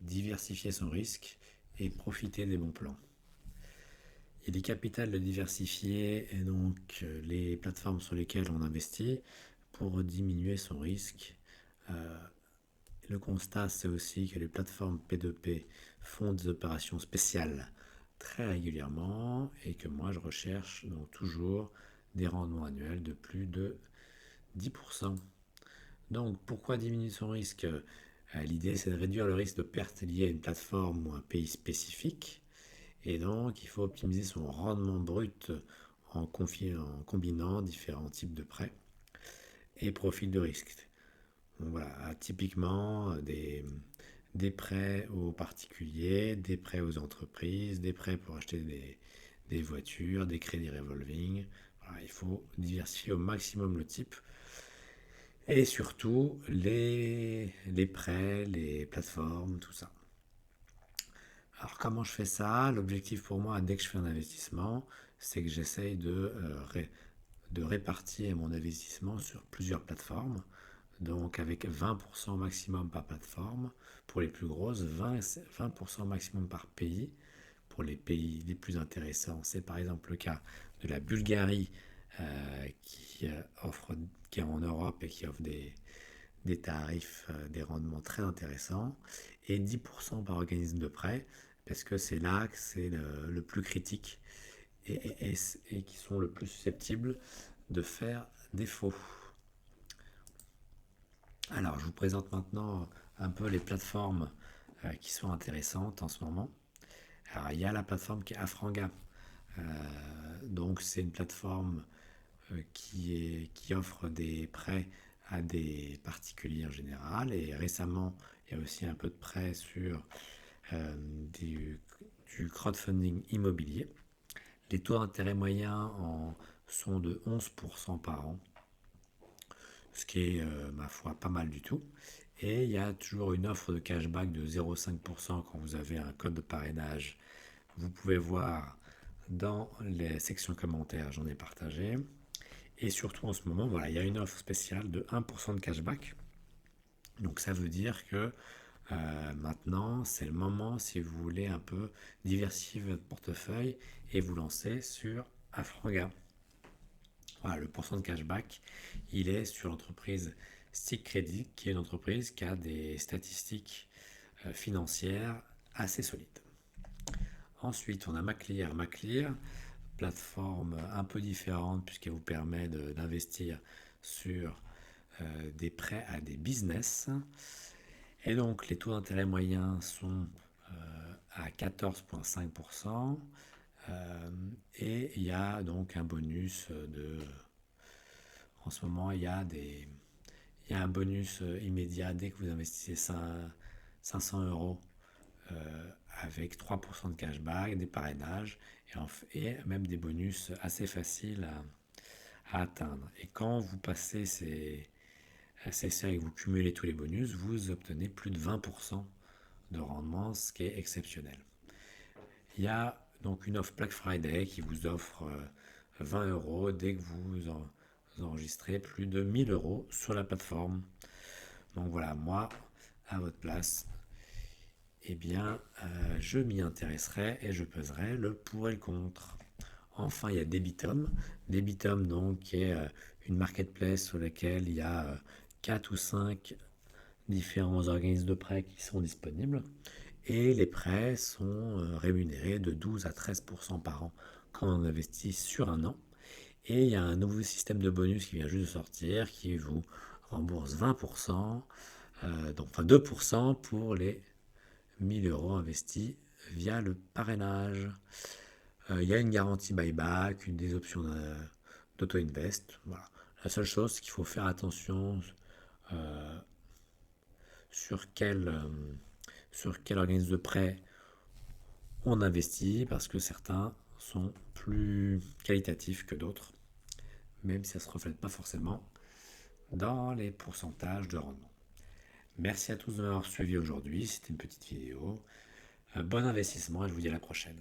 diversifier son risque et profiter des bons plans. Il est capital de diversifier donc les plateformes sur lesquelles on investit pour diminuer son risque. Le constat, c'est aussi que les plateformes P2P font des opérations spéciales très régulièrement et que moi, je recherche donc toujours des rendements annuels de plus de 10%. Donc, pourquoi diminuer son risque? L'idée, c'est de réduire le risque de perte lié à une plateforme ou un pays spécifique. Et donc, il faut optimiser son rendement brut en combinant différents types de prêts et profils de risque. Donc voilà, typiquement des prêts aux particuliers, des prêts aux entreprises, des prêts pour acheter des voitures, des crédits revolving. Voilà, il faut diversifier au maximum le type. Et surtout les prêts, les plateformes, tout ça. Alors comment je fais ça? L'objectif pour moi, dès que je fais un investissement, c'est que j'essaye de répartir mon investissement sur plusieurs plateformes. Donc avec 20% maximum par plateforme pour les plus grosses, 20% maximum par pays. Pour les pays les plus intéressants, c'est par exemple le cas de la Bulgarie qui est en Europe et qui offre des tarifs, des rendements très intéressants, et 10% par organisme de prêt, parce que c'est là que c'est le plus critique et qui sont le plus susceptibles de faire défaut. Alors, je vous présente maintenant un peu les plateformes qui sont intéressantes en ce moment. Alors, il y a la plateforme qui est Afranga. Donc, c'est une plateforme qui offre des prêts à des particuliers en général. Et récemment, il y a aussi un peu de prêts sur du crowdfunding immobilier. Les taux d'intérêt moyens sont de 11% par an, ce qui est, ma foi, pas mal du tout. Et il y a toujours une offre de cashback de 0,5% quand vous avez un code de parrainage. Vous pouvez voir dans les sections commentaires, j'en ai partagé. Et surtout en ce moment, voilà, il y a une offre spéciale de 1% de cashback. Donc ça veut dire que maintenant, c'est le moment si vous voulez un peu diversifier votre portefeuille et vous lancer sur Afranga. Voilà, le pourcent de cashback, il est sur l'entreprise Stick Credit, qui est une entreprise qui a des statistiques financières assez solides. Ensuite, on a Maclear. Maclear, plateforme un peu différente puisqu'elle vous permet d'investir sur des prêts à des business. Et donc, les taux d'intérêt moyens sont à 14,5%. Et il y a donc un bonus en ce moment, il y a un bonus immédiat dès que vous investissez 500 euros avec 3% de cashback, des parrainages et même des bonus assez faciles à atteindre. Et quand vous passez ces seuils et que vous cumulez tous les bonus, vous obtenez plus de 20% de rendement, ce qui est exceptionnel. Il y a donc une offre Black Friday qui vous offre 20 euros dès que vous enregistrez plus de 1000 euros sur la plateforme. Donc voilà, moi, à votre place, eh bien, je m'y intéresserai et je peserai le pour et le contre. Enfin, il y a Debitum. Debitum, donc, qui est une marketplace sur laquelle il y a 4 ou 5 différents organismes de prêt qui sont disponibles. Et les prêts sont rémunérés de 12 à 13% par an quand on investit sur un an. Et il y a un nouveau système de bonus qui vient juste de sortir qui vous rembourse 20%, donc enfin 2% pour les 1000 euros investis via le parrainage. Il y a une garantie buyback, des options d'auto-invest. Voilà. La seule chose, c'est qu'il faut faire attention sur quel organisme de prêt on investit, parce que certains sont plus qualitatifs que d'autres, même si ça ne se reflète pas forcément dans les pourcentages de rendement. Merci à tous de m'avoir suivi aujourd'hui, c'était une petite vidéo. Bon investissement et je vous dis à la prochaine.